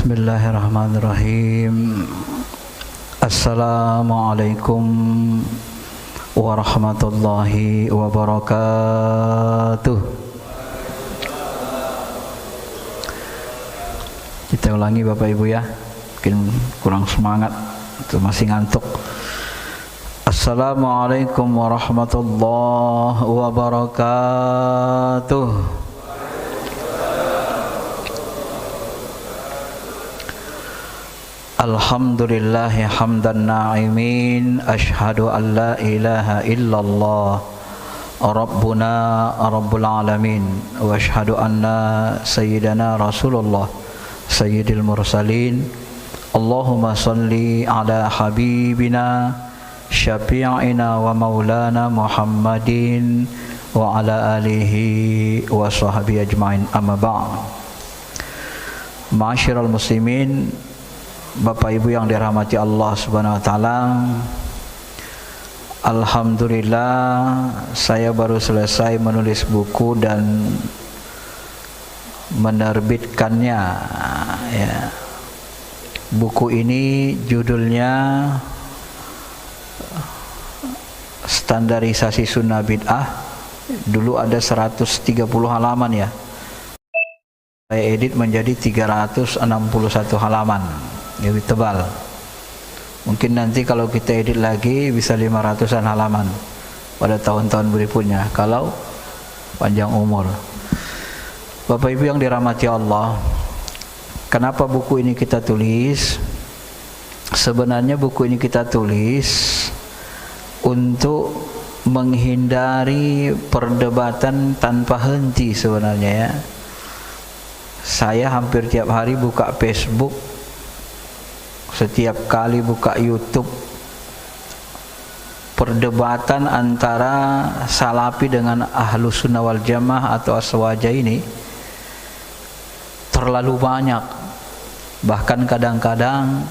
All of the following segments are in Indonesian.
Bismillahirrahmanirrahim. Assalamualaikum warahmatullahi wabarakatuh. Kita ulangi Bapak Ibu ya, mungkin kurang semangat atau masih ngantuk. Assalamualaikum warahmatullahi wabarakatuh. Alhamdulillahi hamdan na'imin, ashhadu an la ilaha illallah Rabbuna Rabbul alamin, wa ashhadu anna sayyidana Rasulullah sayyidil mursalin. Allahumma salli ala habibina syafi'ina wa maulana Muhammadin wa ala alihi wa sahbihi ajma'in, amma ba'd. Ma'asyiral muslimin, Bapak Ibu yang dirahmati Allah Subhanahu wa taala, alhamdulillah saya baru selesai menulis buku dan menerbitkannya ya. Buku ini judulnya Standarisasi Sunnah Bid'ah. Dulu ada 130 halaman ya. Saya edit menjadi 361 halaman. Lebih tebal. Mungkin nanti kalau kita edit lagi bisa 500-an halaman pada tahun-tahun berikutnya kalau panjang umur. Bapak Ibu yang dirahmati Allah, kenapa buku ini kita tulis? Sebenarnya buku ini kita tulis untuk menghindari perdebatan tanpa henti sebenarnya ya. Saya hampir tiap hari buka Facebook, setiap kali buka YouTube, perdebatan antara Salafi dengan Ahlus Sunnah wal Jamaah atau Aswaja ini terlalu banyak, bahkan kadang-kadang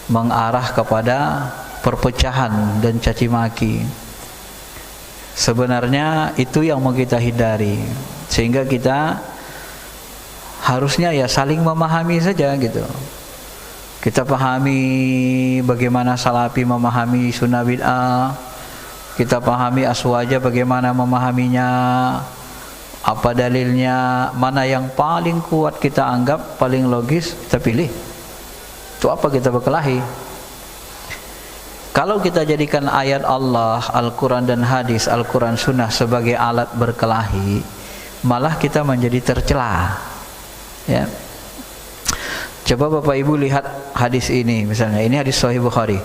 mengarah kepada perpecahan dan caci maki. Sebenarnya itu yang mau kita hindari, sehingga kita harusnya ya saling memahami saja gitu. Kita pahami bagaimana Salafi memahami Sunnah Bid'ah, kita pahami Aswaja bagaimana memahaminya, apa dalilnya, mana yang paling kuat kita anggap paling logis kita pilih. Itu apa kita berkelahi. Kalau kita jadikan ayat Allah, Al-Quran dan hadis, Al-Quran Sunnah sebagai alat berkelahi, malah kita menjadi tercela ya. Coba Bapak Ibu lihat hadis ini, misalnya ini hadis Sahih Bukhari.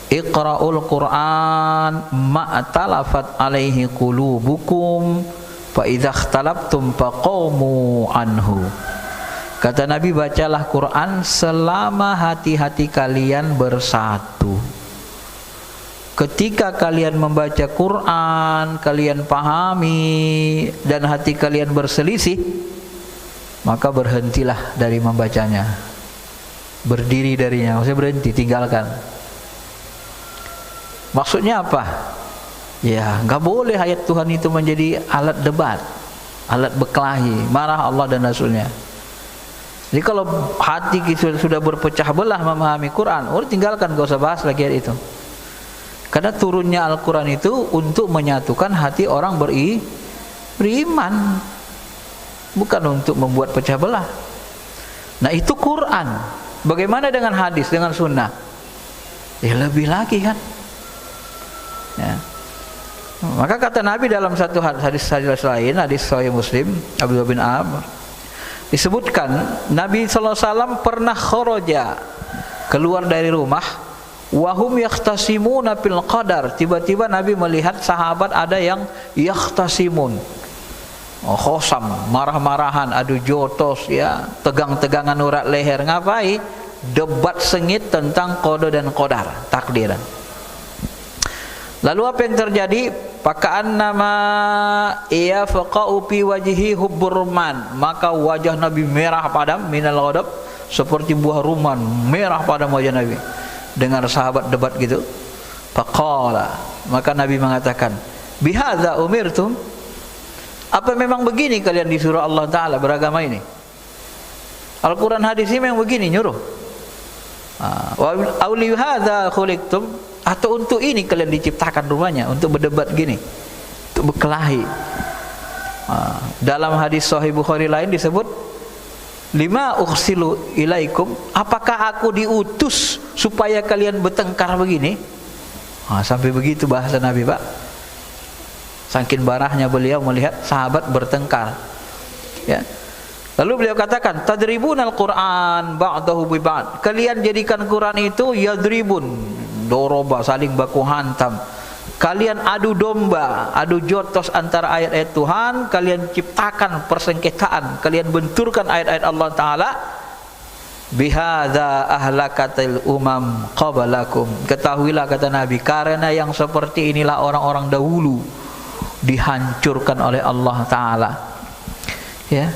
Iqra'ul Qur'an ma'talafat alaihi qulubukum fa idza ikhtalaftum faqawmu anhu. Kata Nabi, bacalah Quran selama hati-hati kalian bersatu. Ketika kalian membaca Quran, kalian pahami dan hati kalian berselisih, maka berhentilah dari membacanya. Berdiri darinya, maksudnya berhenti, tinggalkan. Maksudnya apa? Ya, nggak boleh ayat Tuhan itu menjadi alat debat, alat berkelahi, marah Allah dan Rasulnya. Jadi kalau hati kita sudah berpecah belah memahami Quran, tinggalkan, gak usah bahas lagi ayat itu. Karena turunnya Al-Quran itu untuk menyatukan hati orang beriman, bukan untuk membuat pecah belah. Nah itu Quran. Bagaimana dengan hadis, dengan sunnah? Ya lebih lagi kan ya. Maka kata Nabi dalam satu hadis lain, hadis Sahih Muslim, Abdullah bin Amr, disebutkan Nabi SAW pernah kharaja, keluar dari rumah, wahum yakhtasimuna fil qadar. Tiba-tiba Nabi melihat sahabat ada yang yakhtasimun, khosam, marah-marahan, adu jotos ya, tegang-tegangan urat leher. Ngapain? Debat sengit tentang qada dan qadar, takdiran. Lalu apa yang terjadi? Paka'an nama ia faqa'u fi wajhi huburman, maka wajah Nabi merah padam, minal ghadab, seperti buah rumman, merah padam wajah Nabi. Dengar sahabat debat gitu, faqala, maka Nabi mengatakan, bihadza umirtum, apa memang begini kalian disuruh Allah Ta'ala beragama ini? Al-Quran hadis ini memang begini nyuruh. Wa auli hadza khuliqtum, atau untuk ini kalian diciptakan rupanya, untuk berdebat gini, untuk berkelahi. Dalam hadis Sahih Bukhari lain disebut, lima ukhsilu ilaikum, apakah aku diutus supaya kalian bertengkar begini? Sampai begitu bahasa Nabi, Pak. Saking barahnya beliau melihat sahabat bertengkar, ya. Lalu beliau katakan, tadribunal Quran ba'dahu bi ba'd, kalian jadikan Quran itu yadribun, doroba, saling baku hantam. Kalian adu domba, adu jotos antara ayat-ayat Tuhan, kalian ciptakan persengketaan, kalian benturkan ayat-ayat Allah Ta'ala. Bihadza ahlakatil umam qablakum, ketahuilah kata Nabi, karena yang seperti inilah orang-orang dahulu dihancurkan oleh Allah Ta'ala, ya.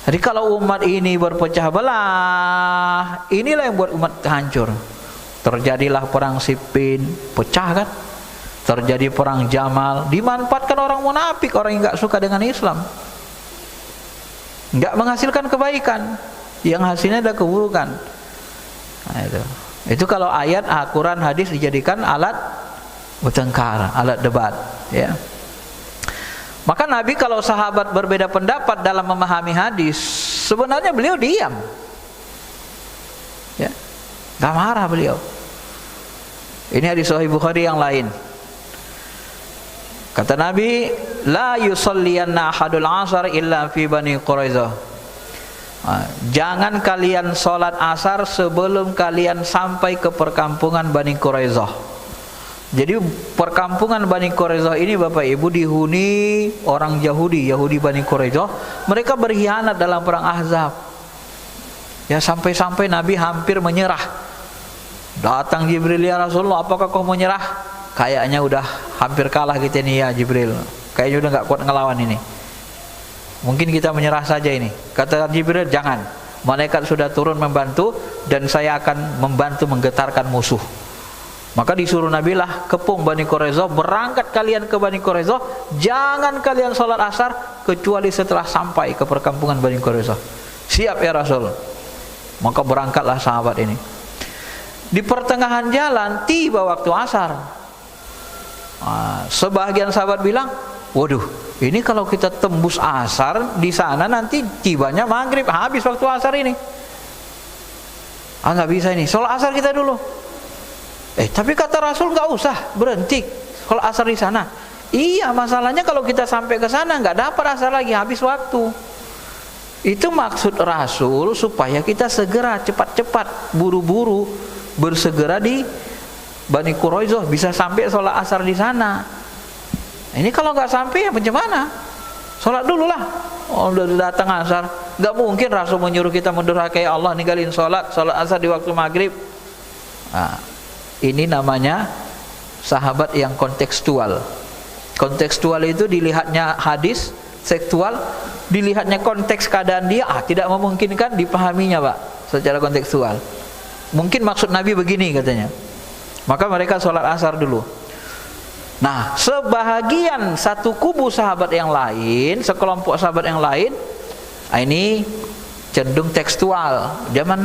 Jadi kalau umat ini berpecah belah, inilah yang buat umat hancur. Terjadilah perang Siffin, pecah kan? Terjadi perang Jamal, dimanfaatkan orang munafik, orang yang enggak suka dengan Islam, enggak menghasilkan kebaikan, yang hasilnya ada keburukan. Nah, itu kalau ayat Al-Quran hadis dijadikan alat bertengkar, alat debat, ya. Maka Nabi kalau sahabat berbeda pendapat dalam memahami hadis, sebenarnya beliau diam, ya, nggak marah beliau. Ini hadis Sahih Bukhari yang lain. Kata Nabi, la yusalliyanna ahadul asar illa fi Bani Quraizah. Jangan kalian sholat asar sebelum kalian sampai ke perkampungan Bani Quraizah. Jadi perkampungan Bani Quraizah ini Bapak Ibu dihuni orang Yahudi Bani Quraizah. Mereka berkhianat dalam perang Ahzab, ya, sampai-sampai Nabi hampir menyerah. Datang Jibril, ya Rasulullah, apakah kau menyerah? Kayaknya udah hampir kalah kita nih ya Jibril, kayaknya udah gak kuat ngelawan ini, mungkin kita menyerah saja ini. Kata Jibril, jangan, malaikat sudah turun membantu dan saya akan membantu menggetarkan musuh. Maka disuruh Nabi lah kepung Bani Quraizah, berangkat kalian ke Bani Quraizah, jangan kalian sholat asar kecuali setelah sampai ke perkampungan Bani Quraizah. Siap ya Rasul. Maka berangkatlah sahabat ini. Di pertengahan jalan tiba waktu asar. Sebagian sahabat bilang, waduh, ini kalau kita tembus asar di sana nanti tibanya maghrib, habis waktu asar ini. Nggak bisa ini, sholat asar kita dulu. Tapi kata Rasul nggak usah berhenti kalau asar di sana. Iya, masalahnya kalau kita sampai ke sana nggak dapat asar lagi, habis waktu. Itu maksud Rasul supaya kita segera cepat-cepat buru-buru bersegera di Bani Quraizah bisa sampai sholat asar di sana. Ini kalau nggak sampai ya bagaimana? Sholat dulu lah. Udah datang asar, nggak mungkin Rasul menyuruh kita mendurhakai Allah ninggalin sholat asar di waktu maghrib. Ini namanya sahabat yang kontekstual. Kontekstual itu dilihatnya hadis, seksual, dilihatnya konteks keadaan dia, tidak memungkinkan dipahaminya Pak secara kontekstual. Mungkin maksud Nabi begini katanya. Maka mereka sholat asar dulu. Nah, sebahagian satu kubu sahabat yang lain, sekelompok sahabat yang lain, ini cenderung tekstual. Zaman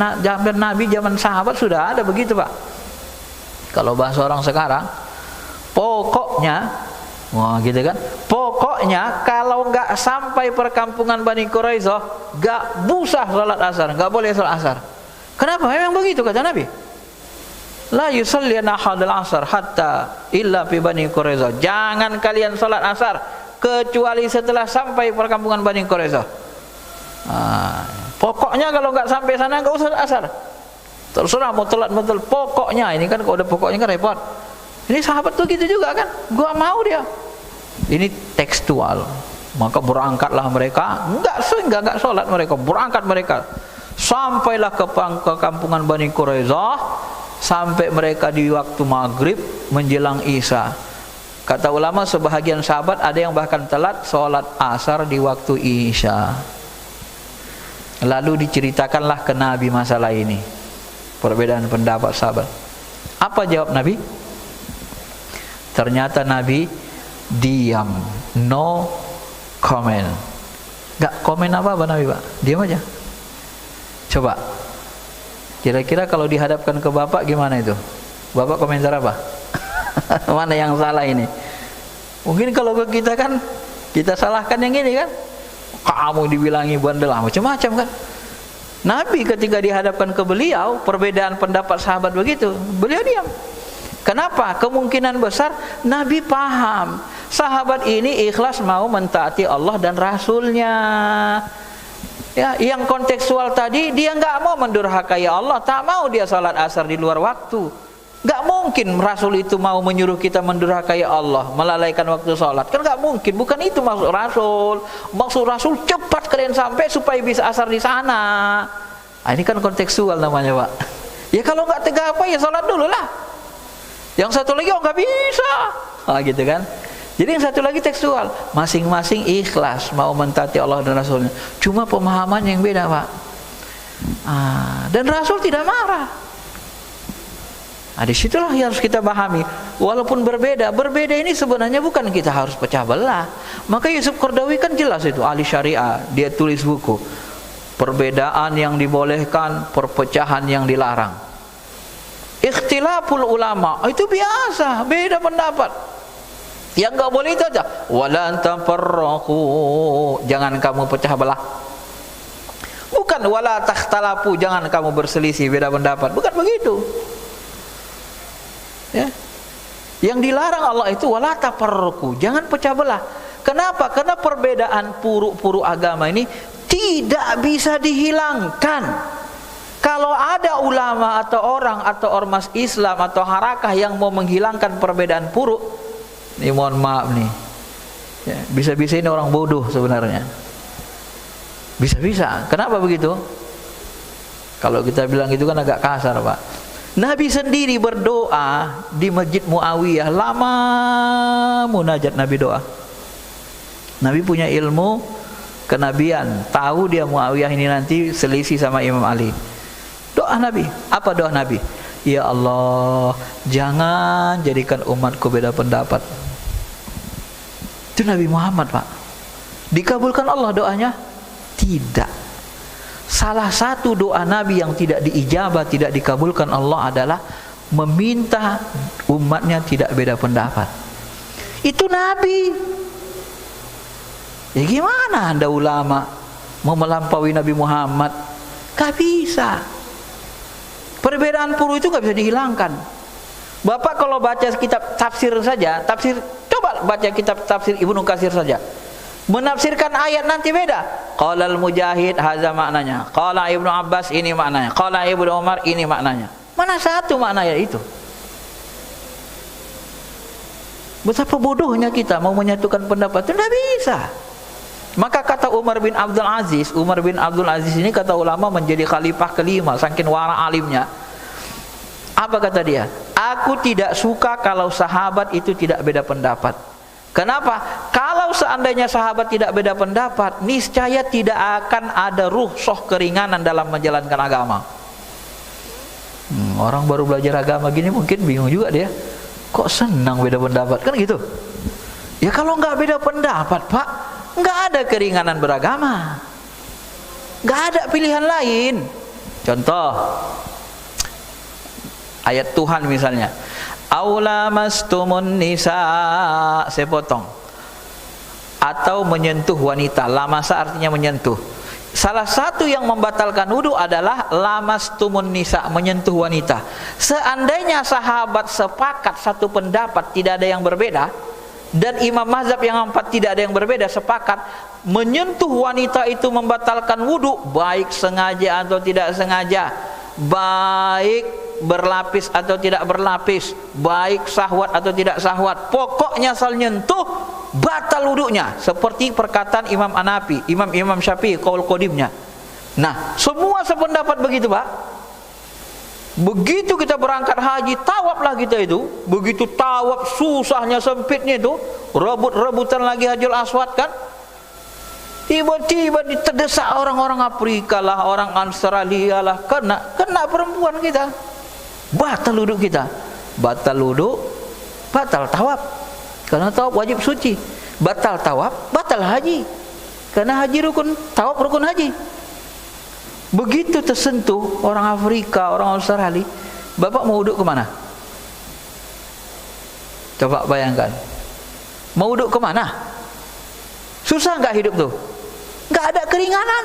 Nabi, zaman sahabat sudah ada begitu Pak. Kalau bahasa orang sekarang, pokoknya, gitu kan? Pokoknya kalau nggak sampai perkampungan Bani Quraizah, nggak busah sholat asar, nggak boleh sholat asar. Kenapa? Memang begitu kata Nabi. La yusalliyanna ahadul asar hatta illa fi Bani Quraizah. Jangan kalian sholat asar kecuali setelah sampai perkampungan Bani Quraizah. Pokoknya kalau nggak sampai sana nggak usah asar. Terserah mau telat betul, pokoknya. Ini kan kalau udah pokoknya kan repot. Ini sahabat tuh gitu juga kan, gua mau dia. Ini tekstual. Maka berangkatlah mereka, enggak sholat mereka, berangkat mereka. Sampailah ke kampungan Bani Quraizah, sampai mereka di waktu maghrib menjelang isya. Kata ulama sebahagian sahabat ada yang bahkan telat sholat asar di waktu isya. Lalu diceritakanlah ke Nabi masalah ini. Perbedaan pendapat sahabat. Apa jawab Nabi? Ternyata Nabi diam, no comment. Gak komen apa Nabi Pak, diam aja. Coba. Kira-kira kalau dihadapkan ke bapak gimana itu? Bapak komentar apa? Mana yang salah ini? Mungkin kalau ke kita kan, kita salahkan yang ini kan. Kamu dibilangi bandel, macam-macam kan. Nabi ketika dihadapkan ke beliau, perbedaan pendapat sahabat begitu, beliau diam. Kenapa? Kemungkinan besar Nabi paham sahabat ini ikhlas mau mentaati Allah dan Rasulnya. Ya, yang kontekstual tadi dia nggak mau mendurhakai Allah, tak mau dia salat asar di luar waktu. Nggak mungkin Rasul itu mau menyuruh kita mendurhakai Allah, melalaikan waktu salat. Kan nggak mungkin, bukan itu maksud Rasul. Maksud Rasul cepat kalian sampai supaya bisa asar di sana. Nah, ini kan kontekstual namanya, Pak. Ya kalau nggak tegak apa ya salat dulu lah. Yang satu lagi nggak bisa. Ah, gitu kan. Jadi yang satu lagi tekstual, masing-masing ikhlas mau mentaati Allah dan Rasulnya. Cuma pemahamannya yang beda, Pak. Dan Rasul tidak marah. Disitulah yang harus kita pahami. Walaupun berbeda ini sebenarnya bukan kita harus pecah belah. Maka Yusuf Qaradawi kan jelas itu, ahli syariah. Dia tulis buku, perbedaan yang dibolehkan, perpecahan yang dilarang. Ikhtilaful ulama, itu biasa, beda pendapat. Yang enggak boleh itu aja, wala tafarraqu, jangan kamu pecah belah. Bukan wala takhtalafu, jangan kamu berselisih beda pendapat, bukan begitu. Ya. Yang dilarang Allah itu wala tafarraqu, jangan pecah belah. Kenapa? Karena perbedaan puru-puru agama ini tidak bisa dihilangkan. Kalau ada ulama atau orang atau ormas Islam atau harakah yang mau menghilangkan perbedaan puru, ini mohon maaf nih, ya, bisa-bisa ini orang bodoh sebenarnya. Bisa-bisa. Kenapa begitu? Kalau kita bilang itu kan agak kasar, Pak. Nabi sendiri berdoa di Masjid Muawiyah, lama munajat Nabi doa. Nabi punya ilmu kenabian, tahu dia Muawiyah ini nanti selisih sama Imam Ali. Doa Nabi, apa doa Nabi? Ya Allah, jangan jadikan umatku beda pendapat. Itu Nabi Muhammad, Pak. Dikabulkan Allah doanya? Tidak. Salah satu doa Nabi yang tidak diijabah, tidak dikabulkan Allah adalah meminta umatnya tidak beda pendapat. Itu Nabi. Ya gimana Anda ulama mau melampaui Nabi Muhammad? Gak bisa. Perbedaan puru itu gak bisa dihilangkan. Bapak kalau baca kitab tafsir saja, coba baca kitab tafsir Ibnu Katsir saja. Menafsirkan ayat nanti beda. Qala al-Mujahid hadza maknanya. Qala Ibnu Abbas ini maknanya. Qala Ibnu Umar ini maknanya. Mana satu makna ayat itu? Betapa bodohnya kita mau menyatukan pendapat itu tidak bisa. Maka kata Umar bin Abdul Aziz ini kata ulama menjadi khalifah kelima saking wara alimnya. Apa kata dia? Aku tidak suka kalau sahabat itu tidak beda pendapat. Kenapa? Kalau seandainya sahabat tidak beda pendapat, niscaya tidak akan ada rukhsah keringanan dalam menjalankan agama. Orang baru belajar agama gini mungkin bingung juga dia. Kok senang beda pendapat? Kan gitu. Ya kalau nggak beda pendapat, Pak, nggak ada keringanan beragama. Nggak ada pilihan lain. Contoh ayat Tuhan misalnya, aula mastumun nisa, saya potong, atau menyentuh wanita. Lamasa artinya menyentuh. Salah satu yang membatalkan wudu adalah lamastumun nisa, menyentuh wanita. Seandainya sahabat sepakat satu pendapat, tidak ada yang berbeda, dan imam mazhab yang 4 tidak ada yang berbeda, sepakat menyentuh wanita itu membatalkan wudu, baik sengaja atau tidak sengaja, baik berlapis atau tidak berlapis, baik syahwat atau tidak syahwat, pokoknya asal nyentuh batal wudunya. Seperti perkataan Imam Hanafi, Imam Syafi'i qaul qadimnya. Nah, semua sependapat begitu, Pak. Begitu kita berangkat haji, tawaflah kita itu. Begitu tawaf susahnya sempitnya itu, rebut-rebutan lagi Hajjul Aswad kan. Tiba-tiba diterdesak orang-orang Afrika lah, orang Australia lah, kena perempuan kita. Batal wudu kita. Batal wudu, batal tawaf. Karena tawaf wajib suci. Batal tawaf, batal haji. Karena haji rukun, tawaf rukun haji. Begitu tersentuh orang Afrika, orang Australia, Bapak mau uduk kemana? Coba bayangkan. Mau uduk kemana? Susah nggak hidup tuh? Nggak ada keringanan.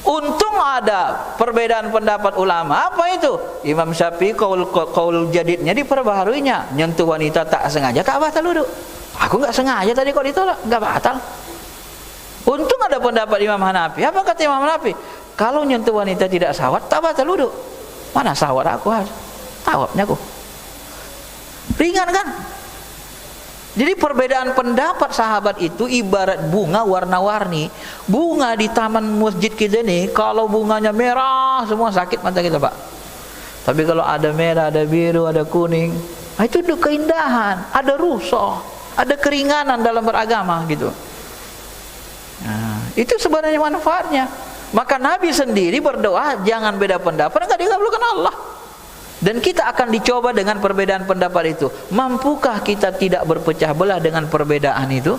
Untung ada perbedaan pendapat ulama. Apa itu? Imam Syafi'i kaul jadidnya diperbaharuinya. Nyentuh wanita tak sengaja tak batal wudhu. Aku nggak sengaja tadi kok ditolak, nggak batal. Untung ada pendapat Imam Hanafi. Apa kata Imam Hanafi? Kalau nyentuh wanita tidak sahwat tak batal wudhu. Mana sahwat aku harus? Tawabnya aku. Ringan kan? Jadi perbedaan pendapat sahabat itu ibarat bunga warna-warni. Bunga di taman masjid kita nih, kalau bunganya merah semua sakit mata kita, Pak. Tapi kalau ada merah, ada biru, ada kuning, itu keindahan, ada rusuh, ada keringanan dalam beragama gitu. Nah, itu sebenarnya manfaatnya. Maka Nabi sendiri berdoa jangan beda pendapat, enggak dikabulkan Allah. Dan kita akan dicoba dengan perbedaan pendapat itu. Mampukah kita tidak berpecah belah dengan perbedaan itu?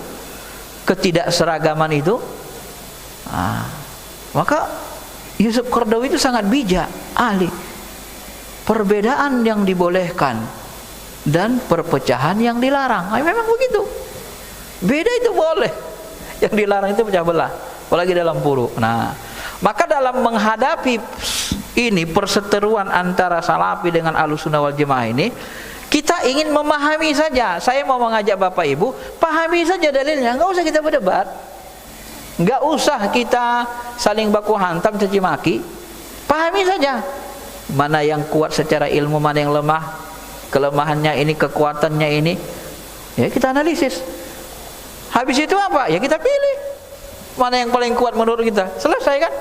Ketidakseragaman itu? Maka Yusuf Qaradawi itu sangat bijak, ahli. Perbedaan yang dibolehkan dan perpecahan yang dilarang. Memang begitu. Beda itu boleh. Yang dilarang itu pecah belah. Apalagi dalam puru. Nah, maka dalam menghadapi ini perseteruan antara Salafi dengan Ahlussunnah wal Jamaah ini, kita ingin memahami saja. Saya mau mengajak Bapak Ibu, pahami saja dalilnya, enggak usah kita berdebat. Enggak usah kita saling baku hantam caci maki. Pahami saja. Mana yang kuat secara ilmu, mana yang lemah, kelemahannya ini, kekuatannya ini. Ya kita analisis. Habis itu apa? Ya kita pilih. Mana yang paling kuat menurut kita. Selesai kan?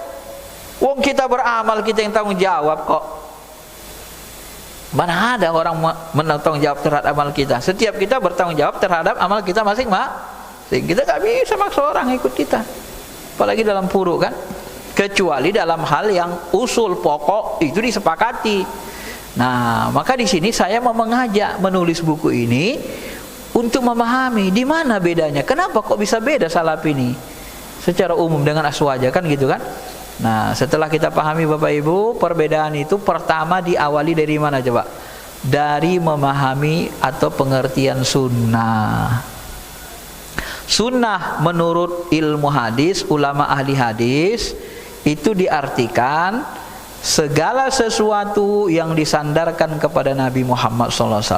Wong kita beramal, kita yang tanggung jawab kok. Mana ada orang menanggung jawab terhadap amal kita? Setiap kita bertanggung jawab terhadap amal kita masing-masing. Kita gak bisa maksa orang ikut kita. Apalagi dalam puru kan? Kecuali dalam hal yang usul pokok itu disepakati. Nah, maka di sini saya mau mengajak menulis buku ini untuk memahami di mana bedanya. Kenapa kok bisa beda salaf ini? Secara umum dengan aswaja kan gitu kan? Nah, setelah kita pahami Bapak Ibu, perbedaan itu pertama diawali dari mana coba? Dari memahami atau pengertian sunnah. Sunnah menurut ilmu hadis, ulama ahli hadis, itu diartikan segala sesuatu yang disandarkan kepada Nabi Muhammad SAW,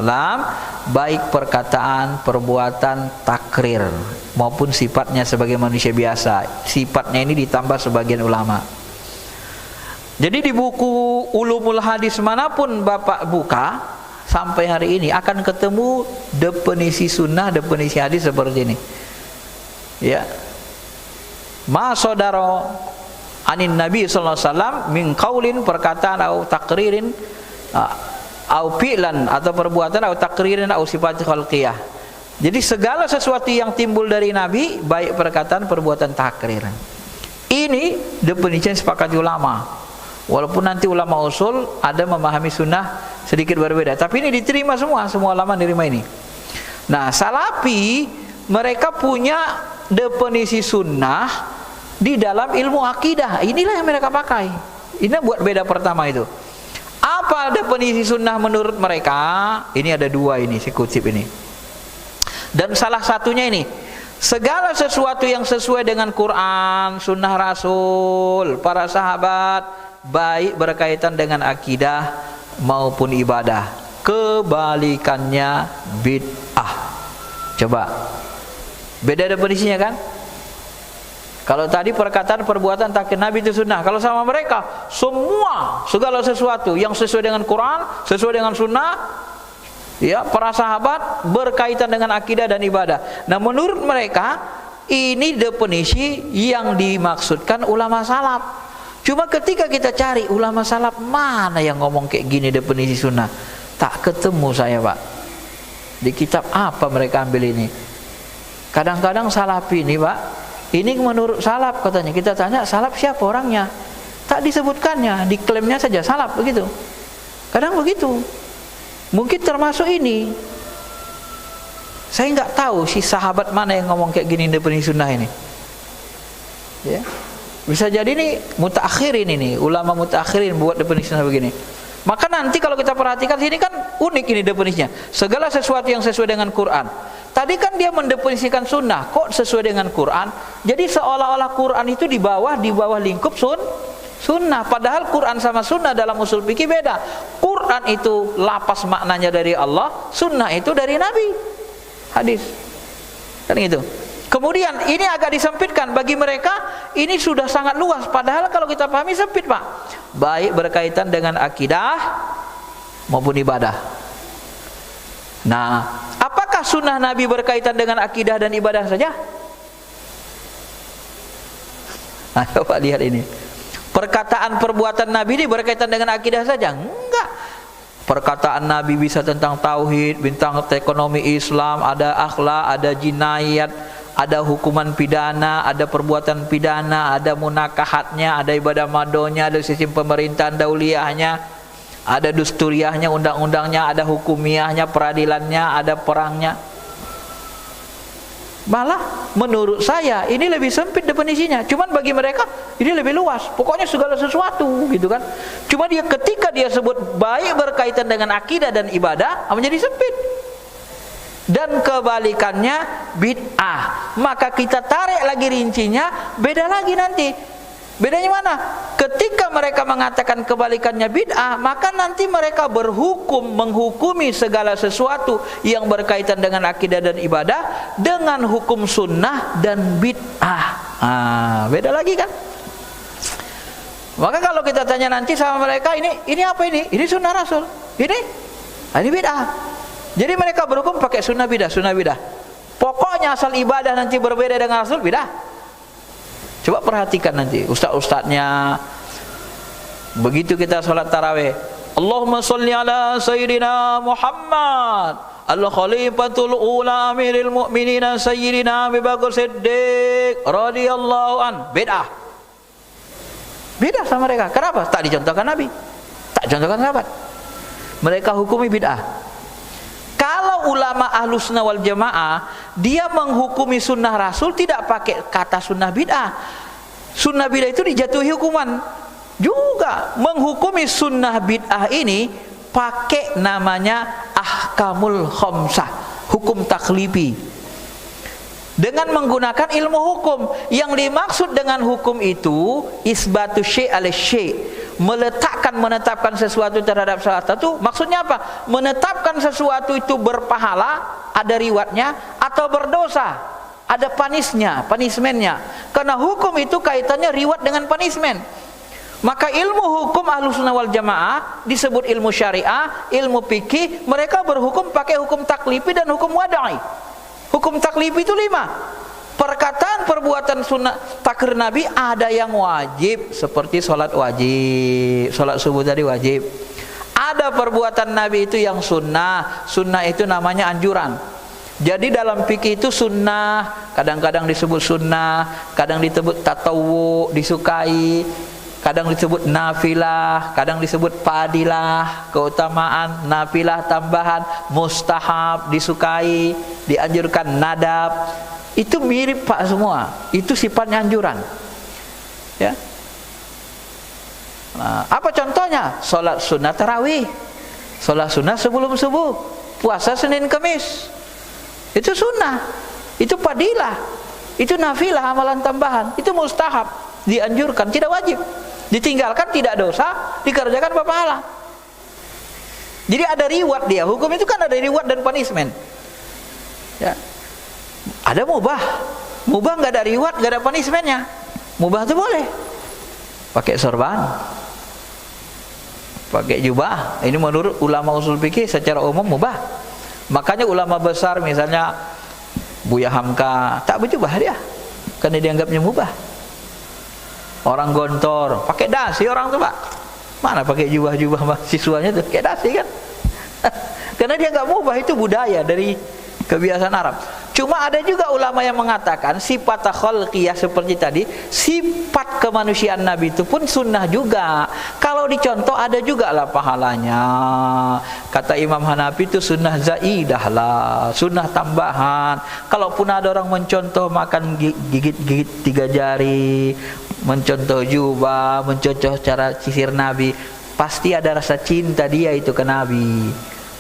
baik perkataan, perbuatan, takrir maupun sifatnya sebagai manusia biasa. Sifatnya ini ditambah sebagian ulama. Jadi di buku Ulumul Hadis manapun Bapak buka sampai hari ini akan ketemu definisi sunnah, definisi hadis seperti ini. Ya, ma sodaro anin Nabi sallallahu alaihi wasallam min qaulin, perkataan atau takririn, au fi'lan atau perbuatan, au takririn, au sifat khalqiyah. Jadi segala sesuatu yang timbul dari Nabi, baik perkataan, perbuatan, takrir. Ini definisi yang sepakati ulama. Walaupun nanti ulama usul ada memahami sunnah sedikit berbeda, tapi ini diterima semua ulama menerima ini. Nah, Salafi mereka punya definisi sunnah di dalam ilmu akidah. Inilah yang mereka pakai. Ini buat beda pertama itu. Apa definisi sunnah menurut mereka? Ini ada dua ini, saya kutip ini. Dan salah satunya ini, segala sesuatu yang sesuai dengan Quran, sunnah Rasul, para sahabat, baik berkaitan dengan akidah maupun ibadah. Kebalikannya bid'ah. Coba. Beda definisinya kan? Kalau tadi perkataan, perbuatan, takdir Nabi itu sunnah. Kalau sama mereka, semua segala sesuatu yang sesuai dengan Quran, sesuai dengan sunnah, ya, para sahabat berkaitan dengan akidah dan ibadah. Nah, menurut mereka ini definisi yang dimaksudkan ulama salaf. Cuma ketika kita cari ulama salaf mana yang ngomong kayak gini definisi sunnah, tak ketemu saya, Pak. Di kitab apa mereka ambil ini? Kadang-kadang Salafi ini, Pak, ini menurut salaf katanya. Kita tanya salaf siapa orangnya, tak disebutkannya, diklaimnya saja salaf begitu. Kadang begitu. Mungkin termasuk ini. Saya nggak tahu si sahabat mana yang ngomong kayak gini definisi sunnah ini. Ya. Bisa jadi ini mutaakhirin, ini ulama mutaakhirin buat definisinya begini. Maka nanti kalau kita perhatikan sini kan unik ini definisinya. Segala sesuatu yang sesuai dengan Quran. Tadi kan dia mendefinisikan sunnah, kok sesuai dengan Quran? Jadi seolah-olah Quran itu di bawah lingkup sunnah. Padahal Quran sama sunnah dalam usul fikih beda. Quran itu lapas maknanya dari Allah, sunnah itu dari Nabi. Hadis. Kan gitu. Kemudian ini agak disempitkan bagi mereka, ini sudah sangat luas. Padahal kalau kita pahami sempit, Pak. Baik berkaitan dengan akidah maupun ibadah. Nah, apakah sunnah Nabi berkaitan dengan akidah dan ibadah saja? Nah, coba lihat ini. Perkataan perbuatan Nabi ini berkaitan dengan akidah saja? Enggak. Perkataan Nabi bisa tentang tauhid, tentang ekonomi Islam, ada akhlak, ada jinayat, ada hukuman pidana, ada perbuatan pidana, ada munakahatnya, ada ibadah madonya, ada sistem pemerintahan dauliyahnya, ada dusturiahnya, undang-undangnya, ada hukumiahnya, peradilannya, ada perangnya. Malah menurut saya ini lebih sempit definisinya. Cuman bagi mereka ini lebih luas. Pokoknya segala sesuatu gitu kan. Cuma dia ketika dia sebut baik berkaitan dengan akidah dan ibadah menjadi sempit. Dan kebalikannya bid'ah. Maka kita tarik lagi rincinya, beda lagi nanti. Bedanya mana? Ketika mereka mengatakan kebalikannya bid'ah, maka nanti mereka menghukumi segala sesuatu yang berkaitan dengan akidah dan ibadah dengan hukum sunnah dan bid'ah. Beda lagi kan? Maka kalau kita tanya nanti sama mereka, ini apa ini? Ini sunnah Rasul. Ini bid'ah. Jadi mereka berhukum pakai sunnah bidah. Pokoknya asal ibadah nanti berbeda dengan Rasul, bidah. Coba perhatikan nanti ustaz-ustaznya. Begitu kita sholat tarawih, Allahumma sholli ala sayyidina Muhammad al-khalifatul ula amiril mu'minina sayyidina Abu Bakar Siddiq radhiyallahu an. Bid'ah. Bid'ah sama mereka. Kenapa? Tak dicontohkan Nabi, tak contohkan sahabat. Mereka hukumi bid'ah. Kalau ulama ahlus sunnah wal jamaah, dia menghukumi sunnah Rasul tidak pakai kata sunnah bid'ah. Sunnah bid'ah itu dijatuhi hukuman. Juga menghukumi sunnah bid'ah ini pakai namanya ahkamul khamsah, hukum taklifi. Dengan menggunakan ilmu hukum. Yang dimaksud dengan hukum itu isbatu syai' ala syai', menetapkan sesuatu terhadap sesuatu. Maksudnya apa? Menetapkan sesuatu itu berpahala, ada riwatnya, atau berdosa, ada punishmentnya. Karena hukum itu kaitannya riwat dengan punishment. Maka ilmu hukum ahlus sunnah wal jamaah disebut ilmu syariah, ilmu fikih. Mereka berhukum pakai hukum taklifi dan hukum wada'i. Hukum taklifi itu 5. Perkataan perbuatan sunnah takrir Nabi ada yang wajib, seperti sholat wajib, sholat subuh tadi wajib. Ada perbuatan Nabi itu yang sunnah. Sunnah itu namanya anjuran. Jadi dalam fikih itu sunnah kadang-kadang disebut sunnah, kadang disebut tatawu, disukai, kadang disebut nafilah, kadang disebut fadilah, keutamaan, nafilah tambahan, mustahab, disukai, dianjurkan, nadab. Itu mirip Pak semua. Itu sifatnya anjuran. Ya. Nah, apa contohnya? Salat sunat tarawih, salat sunnah sebelum subuh, puasa Senin Kamis. Itu sunnah, itu fadilah, itu nafilah, amalan tambahan, itu mustahab, dianjurkan, tidak wajib. Ditinggalkan tidak dosa, dikerjakan berpahala. Jadi ada reward dia. Hukum itu kan ada reward dan punishment. Ya. Ada mubah nggak ada reward, nggak ada punishmentnya. Mubah itu boleh. Pakai sorban, pakai jubah. Ini menurut ulama usul fikih secara umum mubah. Makanya ulama besar misalnya Buya Hamka tak berjubah dia, karena dianggapnya mubah. Orang gontor pakai dasi orang tuh Pak. Mana pakai jubah-jubah mahasiswanya tuh pakai dasi kan? Karena dia nggak mubah, itu budaya dari kebiasaan Arab. Cuma ada juga ulama yang mengatakan sifat khalqiyah seperti tadi, sifat kemanusiaan Nabi itu pun sunnah juga. Kalau dicontoh ada juga lah pahalanya. Kata Imam Hanafi itu sunnah zaidah lah, sunnah tambahan. Kalaupun ada orang mencontoh makan gigit-gigit 3 jari, mencontoh jubah, mencontoh cara sisir Nabi, pasti ada rasa cinta dia itu ke Nabi.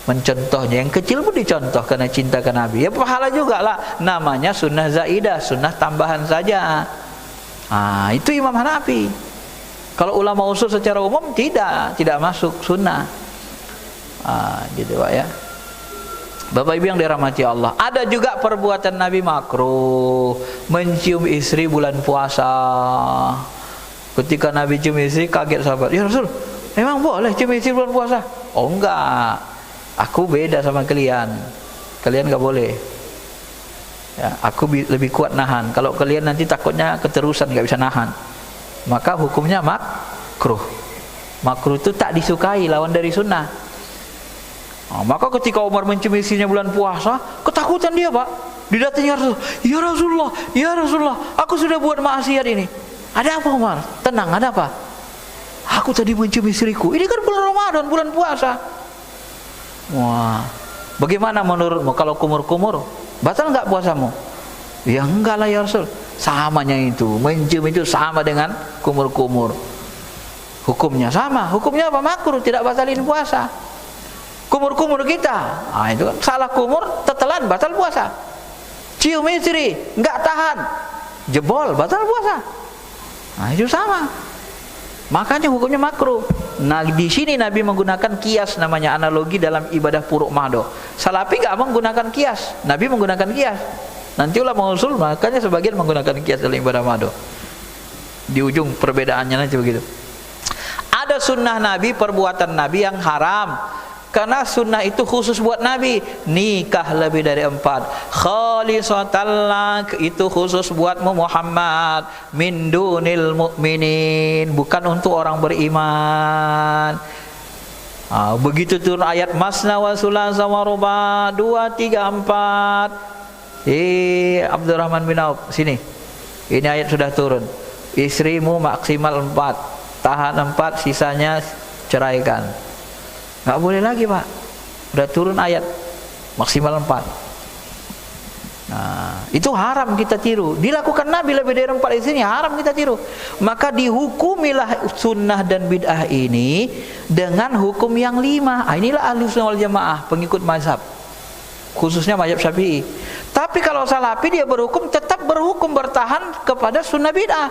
Mencontohnya, yang kecil pun dicontoh karena cinta ke Nabi. Ya pahala juga lah, namanya sunnah zaidah, sunnah tambahan saja. Itu Imam Hanafi. Kalau ulama usul secara umum tidak masuk sunnah. Gitu Pak ya. Bapak Ibu yang dirahmati Allah, ada juga perbuatan Nabi makruh, mencium istri bulan puasa. Ketika Nabi cium istri, kaget sahabat, "Ya Rasul, memang boleh cium istri bulan puasa?" "Oh enggak, aku beda sama kalian. Kalian enggak boleh. Ya, aku lebih kuat nahan. Kalau kalian nanti takutnya keterusan, enggak bisa nahan. Maka hukumnya makruh. Makruh itu tak disukai, lawan dari sunnah." Maka ketika Umar mencium istrinya bulan puasa, ketakutan dia Pak. Didatangi Rasul, "Ya Rasulullah, ya Rasulullah, aku sudah buat maksiat ini." "Ada apa Umar?" "Tenang, ada apa?" "Aku tadi mencium istriku. Ini kan bulan Ramadan, bulan puasa." "Wah, bagaimana menurutmu kalau kumur-kumur? Batal enggak puasamu?" "Ya enggak lah ya Rasul." Samanya itu, mencium itu sama dengan kumur-kumur. Hukumnya sama. Hukumnya apa? Makruh, tidak batalin puasa. Kumur-kumur kita, itu kan salah kumur, tetelan, batal puasa. Cium istri, enggak tahan, jebol, batal puasa. Itu sama. Makanya hukumnya makruh. Nah, di sini Nabi menggunakan kias, namanya analogi dalam ibadah puruk mahdo. Salafi enggak menggunakan kias, Nabi menggunakan kias. Nanti ulama usul makanya sebagian menggunakan kias dalam ibadah mahdo. Di ujung perbedaannya nanti begitu. Ada sunnah Nabi, perbuatan Nabi yang haram. Karena sunnah itu khusus buat Nabi. Nikah lebih dari 4. Khalisatan lak, itu khusus buatmu Muhammad. Min dunil mu'minin, bukan untuk orang beriman. Begitu turun ayat masna wa sulasa wa ruba, 2, 3, 4. Abdurrahman bin Auf, sini. Ini ayat sudah turun. Istrimu maksimal 4. Tahan 4, sisanya ceraikan. Nggak boleh lagi Pak, udah turun ayat maksimal 4. Nah, itu haram kita tiru. Dilakukan Nabi lebih dari 4 istrinya, haram kita tiru. Maka dihukumilah sunnah dan bid'ah ini dengan hukum yang 5. Inilah ahli sunnah wal jamaah, pengikut mazhab, khususnya mazhab Syafi'i. Tapi kalau Salafi dia berhukum, tetap berhukum bertahan kepada sunnah bid'ah.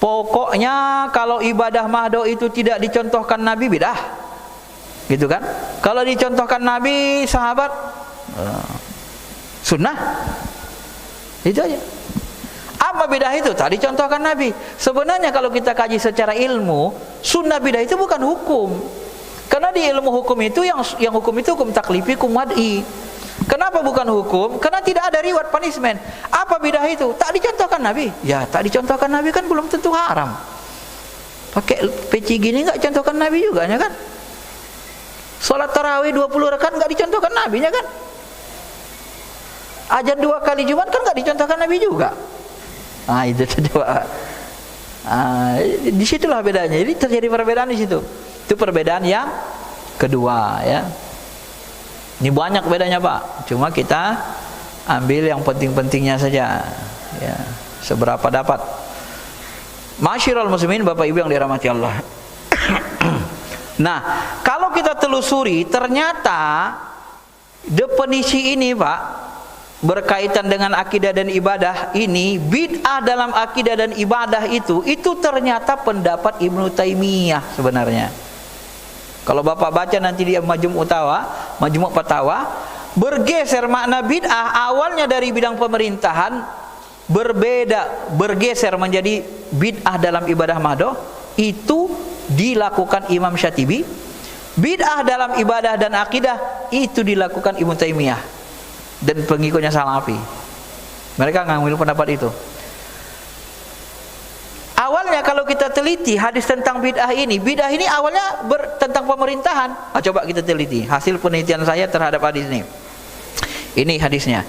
Pokoknya kalau ibadah mahdo itu tidak dicontohkan Nabi, bid'ah. Gitu kan? Kalau dicontohkan Nabi, sahabat, sunnah. Itu aja. Apa bidah itu? Tak dicontohkan Nabi. Sebenarnya kalau kita kaji secara ilmu, sunnah bidah itu bukan hukum. Karena di ilmu hukum itu yang hukum itu hukum taklifi, hukum wad'i. Kenapa bukan hukum? Karena tidak ada reward punishment. Apa bidah itu? Tak dicontohkan Nabi. Ya, tak dicontohkan Nabi kan belum tentu haram. Pakai peci gini enggak contohkan Nabi juga, ya kan? Salat tarawih 20 rakaat enggak dicontohkan Nabi-nya kan? Azan 2 kali Jumat kan enggak dicontohkan Nabi juga. Itu coba. Di situlah bedanya. Jadi terjadi perbedaan di situ. Itu perbedaan yang kedua ya. Ini banyak bedanya Pak. Cuma kita ambil yang penting-pentingnya saja. Ya, seberapa dapat. Masyiral muslimin, Bapak Ibu yang dirahmati Allah. Nah, kalau kita telusuri ternyata definisi ini Pak berkaitan dengan akidah dan ibadah ini, bid'ah dalam akidah dan ibadah itu ternyata pendapat Ibnu Taimiyah sebenarnya. Kalau Bapak baca nanti di Majmu' Fatawa, bergeser makna bid'ah awalnya dari bidang pemerintahan bergeser menjadi bid'ah dalam ibadah mahdoh, itu dilakukan Imam Syatibi. Bid'ah dalam ibadah dan akidah itu dilakukan Ibnu Taimiyah dan pengikutnya Salafi. Mereka ngambil pendapat itu. Awalnya kalau kita teliti hadis tentang bid'ah ini awalnya tentang pemerintahan. Coba kita teliti hasil penelitian saya terhadap hadis ini. Ini hadisnya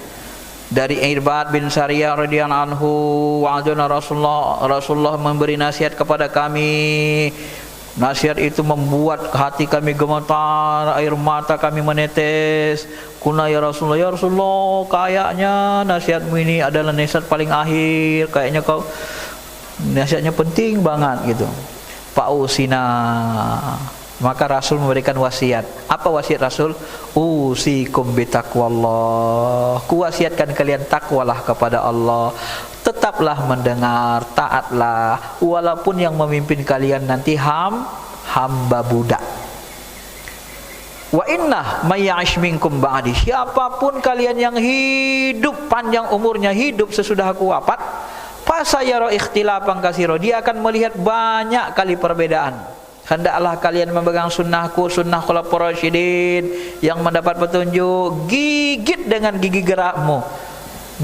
dari Irbad bin Sariyah radhiyallahu anhu, wa'adzana Rasulullah memberi nasihat kepada kami. Nasihat itu membuat hati kami gemetar, air mata kami menetes. Kuna ya Rasulullah, kayaknya nasihatmu ini adalah nasihat paling akhir. Kayaknya kau nasihatnya penting banget gitu. Pak Usina, maka Rasul memberikan wasiat. Apa wasiat Rasul? Usikum bitaqwallah. Kuwasiatkan kalian takwalah kepada Allah. Tetaplah mendengar, taatlah, walaupun yang memimpin kalian nanti hamba budak. Wa inna may ya'ish minkum ba'di, siapapun kalian yang hidup panjang umurnya, hidup sesudah aku wafat, fasayara ikhtilafan katsira, dia akan melihat banyak kali perbedaan. Hendaklah kalian memegang sunnahku, sunnah khulafaur rasyidin yang mendapat petunjuk. Gigit dengan gigi gerakmu,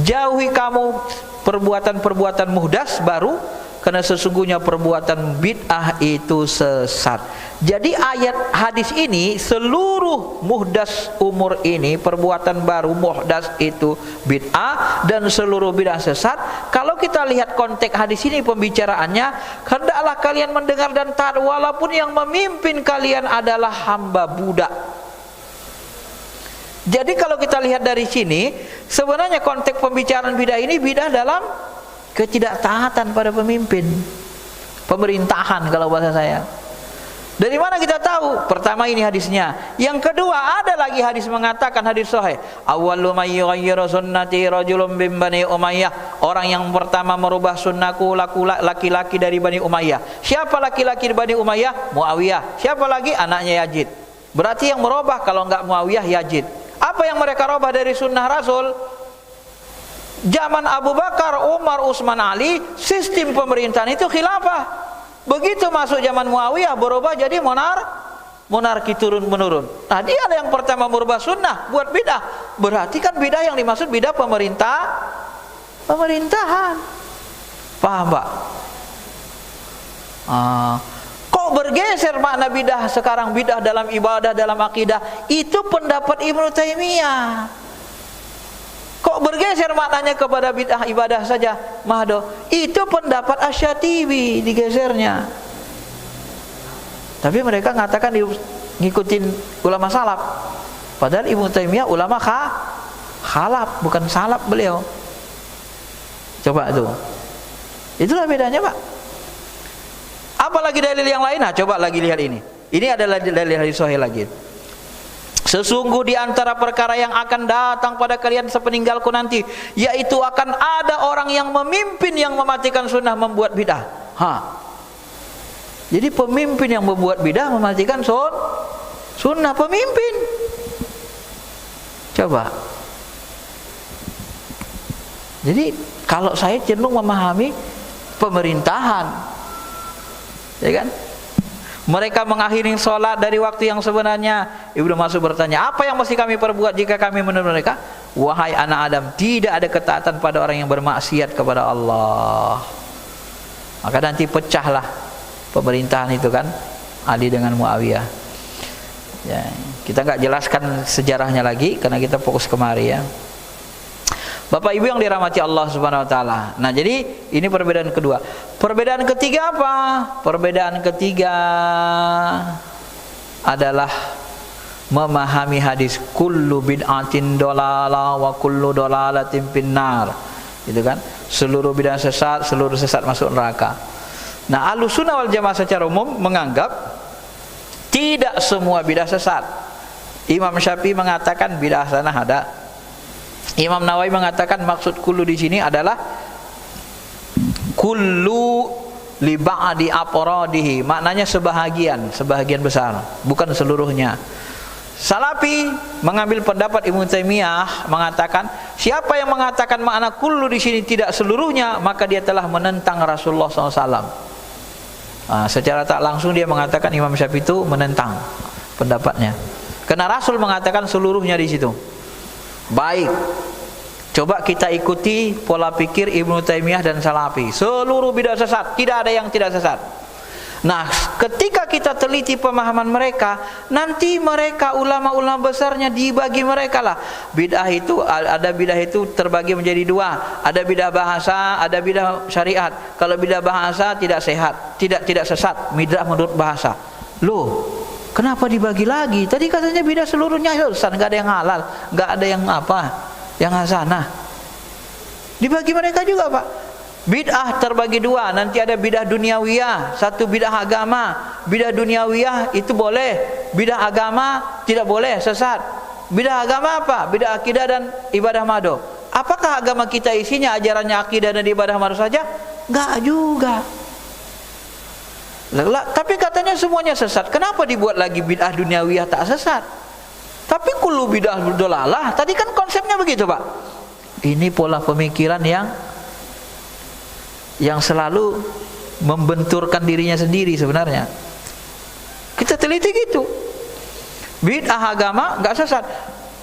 jauhi kamu perbuatan-perbuatan muhdas baru, karena sesungguhnya perbuatan bid'ah itu sesat. Jadi ayat hadis ini, seluruh muhdas umur ini, perbuatan baru muhdas itu bid'ah, dan seluruh bid'ah sesat. Kalau kita lihat konteks hadis ini pembicaraannya, hendaklah kalian mendengar dan taat walaupun yang memimpin kalian adalah hamba budak. Jadi kalau kita lihat dari sini, sebenarnya konteks pembicaraan bid'ah ini bid'ah dalam ketidaktaatan pada pemimpin, pemerintahan kalau bahasa saya. Dari mana kita tahu? Pertama ini hadisnya. Yang kedua ada lagi hadis mengatakan, hadis sahih, awwalu may yughayyiru sunnati rajulun min Bani Umayyah. Orang yang pertama merubah sunnahku laki-laki dari Bani Umayyah. Siapa laki-laki di Bani Umayyah? Muawiyah. Siapa lagi? Anaknya Yazid. Berarti yang merubah kalau enggak Muawiyah, Yazid. Apa yang mereka rubah dari sunnah Rasul? Zaman Abu Bakar, Umar, Utsman, Ali, sistem pemerintahan itu khilafah. Begitu masuk zaman Muawiyah berubah jadi monarki turun menurun. Nah, dia yang pertama merubah sunnah buat bidah. Berarti kan bidah yang dimaksud bidah pemerintahan. Paham, Pak? Kok bergeser makna bidah sekarang, bidah dalam ibadah, dalam akidah? Itu pendapat Ibnu Taimiyah. Kok bergeser maknanya kepada bid'ah ibadah saja, Mahdo? Itu pendapat Asy-Syatibi, digesernya. Tapi mereka mengatakan ngikutin ulama salaf. Padahal Ibnu Taimiyah ulama khalaf, bukan salaf beliau. Coba itu. Itulah bedanya, Pak. Apalagi dalil yang lain? Nah, coba lagi lihat ini. Ini adalah dalil hadis sahih lagi. Sesungguh di antara perkara yang akan datang pada kalian sepeninggalku nanti, yaitu akan ada orang yang memimpin yang mematikan sunnah, membuat bidah. Jadi pemimpin yang membuat bidah mematikan sunnah pemimpin. Coba. Jadi kalau saya cenderung memahami pemerintahan, ya kan? Mereka mengakhiri sholat dari waktu yang sebenarnya. Ibnu Mas'ud bertanya, apa yang mesti kami perbuat jika kami menurut mereka? Wahai anak Adam, tidak ada ketaatan pada orang yang bermaksiat kepada Allah. Maka nanti pecahlah pemerintahan itu kan, Ali dengan Muawiyah. Ya, kita nggak jelaskan sejarahnya lagi karena kita fokus kemari ya. Bapak Ibu yang dirahmati Allah Subhanahu wa taala. Nah, jadi ini perbedaan kedua. Perbedaan ketiga apa? Perbedaan ketiga adalah memahami hadis kullu bid'atin dolalah wa kullu dolalatin finnar. Gitu kan? Seluruh bid'ah sesat, seluruh sesat masuk neraka. Nah, Ahlussunnah wal Jamaah secara umum menganggap tidak semua bid'ah sesat. Imam Syafi'i mengatakan bid'ah hasanah ada. Imam Nawawi mengatakan maksud kullu di sini adalah kullu li ba'di afradihi, maknanya sebahagian besar, bukan seluruhnya. Salafi mengambil pendapat Ibnu Taimiyah mengatakan siapa yang mengatakan makna kullu di sini tidak seluruhnya, maka dia telah menentang Rasulullah SAW. Secara tak langsung dia mengatakan Imam Syafi'i itu menentang pendapatnya, karena Rasul mengatakan seluruhnya di situ. Baik, coba kita ikuti pola pikir Ibnu Taimiyah dan Salafi. Seluruh bid'ah sesat, tidak ada yang tidak sesat. Nah, ketika kita teliti pemahaman mereka, nanti mereka ulama-ulama besarnya dibagi mereka lah. Bid'ah itu ada, bid'ah itu terbagi menjadi dua. Ada bid'ah bahasa, ada bid'ah syariat. Kalau bid'ah bahasa tidak sehat, tidak sesat, bid'ah menurut bahasa. Loh, kenapa dibagi lagi? Tadi katanya bid'ah seluruhnya sesat, enggak ada yang halal, enggak ada yang apa, yang hasanah. Dibagi mereka juga, Pak. Bid'ah terbagi dua, nanti ada bid'ah duniawiyah, satu bid'ah agama. Bid'ah duniawiyah itu boleh, bid'ah agama tidak boleh, sesat. Bid'ah agama apa? Bid'ah akidah dan ibadah mado. Apakah agama kita isinya ajarannya akidah dan ibadah mado saja? Enggak juga. Tapi katanya semuanya sesat. Kenapa dibuat lagi bid'ah duniawiyah tak sesat? Tapi kullu bid'ah dolalah. Tadi kan konsepnya begitu, Pak. Ini pola pemikiran yang selalu membenturkan dirinya sendiri sebenarnya. Kita teliti gitu. Bid'ah agama enggak sesat.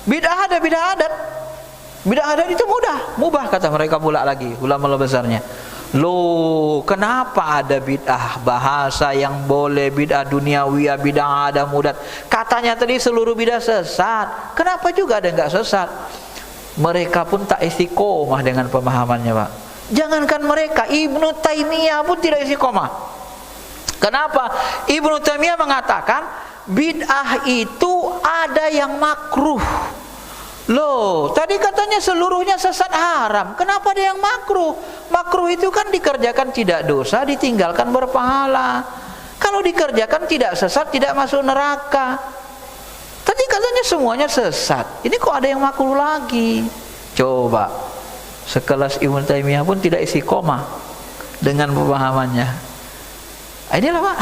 Bid'ah ada bid'ah adat. Bid'ah adat itu mubah kata mereka pula lagi ulama besarnya. Loh, kenapa ada bid'ah bahasa yang boleh, bid'ah duniawiyah, bid'ah ada mudat? Katanya tadi seluruh bid'ah sesat. Kenapa juga ada enggak sesat? Mereka pun tak istiqomah dengan pemahamannya, Pak. Jangankan mereka, Ibnu Taimiyah pun tidak istiqomah. Kenapa? Ibnu Taimiyah mengatakan bid'ah itu ada yang makruh. Loh, tadi katanya seluruhnya sesat haram. Kenapa ada yang makruh? Makruh itu kan dikerjakan tidak dosa, ditinggalkan berpahala. Kalau dikerjakan tidak sesat, tidak masuk neraka. Tadi katanya semuanya sesat. Ini kok ada yang makruh lagi? Coba, sekelas Ibnu Taimiyah pun tidak istiqomah dengan pemahamannya. Inilah, Pak.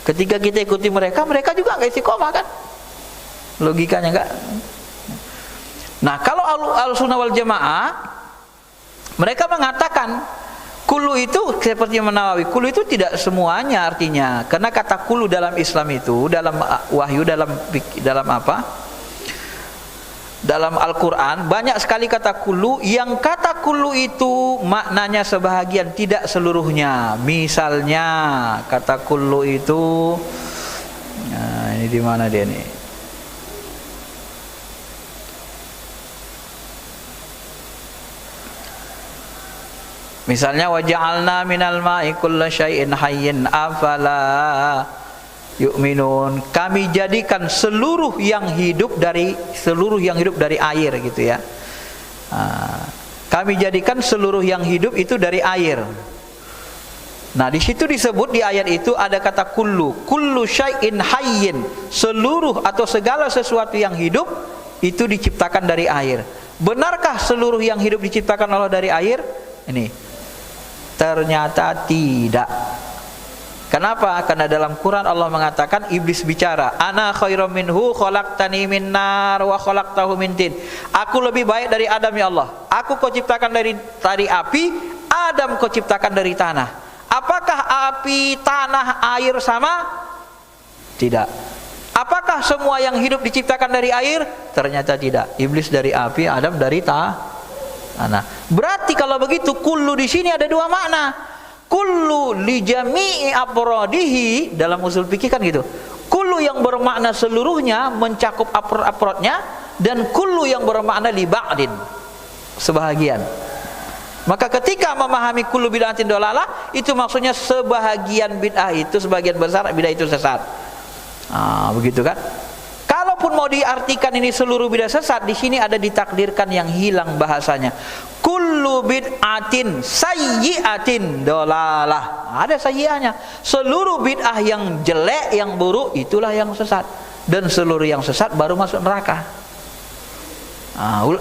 Ketika kita ikuti mereka, mereka juga nggak istiqomah kan? Logikanya enggak. Nah, kalau Ahlussunnah wal Jamaah, mereka mengatakan kullu itu seperti Nawawi, kullu itu tidak semuanya artinya. Karena kata kullu dalam Islam itu, dalam wahyu, dalam apa? Dalam Al-Quran banyak sekali kata kullu. Yang kata kullu itu maknanya sebahagian, tidak seluruhnya. Misalnya kata kullu itu, nah ini di mana dia nih? Misalnya waja'alna minal ma'i kulla syai'in hayyin afala yu'minun. Kami jadikan seluruh yang hidup dari air gitu ya. Kami jadikan seluruh yang hidup itu dari air. Nah, di situ disebut di ayat itu ada kata kullu syai'in hayyin. Seluruh atau segala sesuatu yang hidup itu diciptakan dari air. Benarkah seluruh yang hidup diciptakan Allah dari air? Ini ternyata tidak. Kenapa? Karena dalam Quran Allah mengatakan, iblis bicara, ana khairum minhu khalaqtani min nar wa khalaqtahu min tin. Aku lebih baik dari Adam ya Allah. Aku kau ciptakan dari api, Adam kau ciptakan dari tanah. Apakah api, tanah, air sama? Tidak. Apakah semua yang hidup diciptakan dari air? Ternyata tidak. Iblis dari api, Adam dari tanah. Berarti kalau begitu kullu di sini ada dua makna. Kullu li jami'i afradihi, dalam usul fikih kan gitu. Kullu yang bermakna seluruhnya, mencakup afrodnya, dan kullu yang bermakna li ba'din, sebahagian. Maka ketika memahami kullu bid'atin dolalah, itu maksudnya sebahagian bid'ah itu, sebagian besar bid'ah itu sesat. Begitu kan? Kalaupun mau diartikan ini seluruh bid'ah sesat, di sini ada ditakdirkan yang hilang bahasanya. Kullu bid'atin sayyi'atin dolalah. Ada sayyi'ahnya. Seluruh bid'ah yang jelek, yang buruk, itulah yang sesat. Dan seluruh yang sesat baru masuk neraka.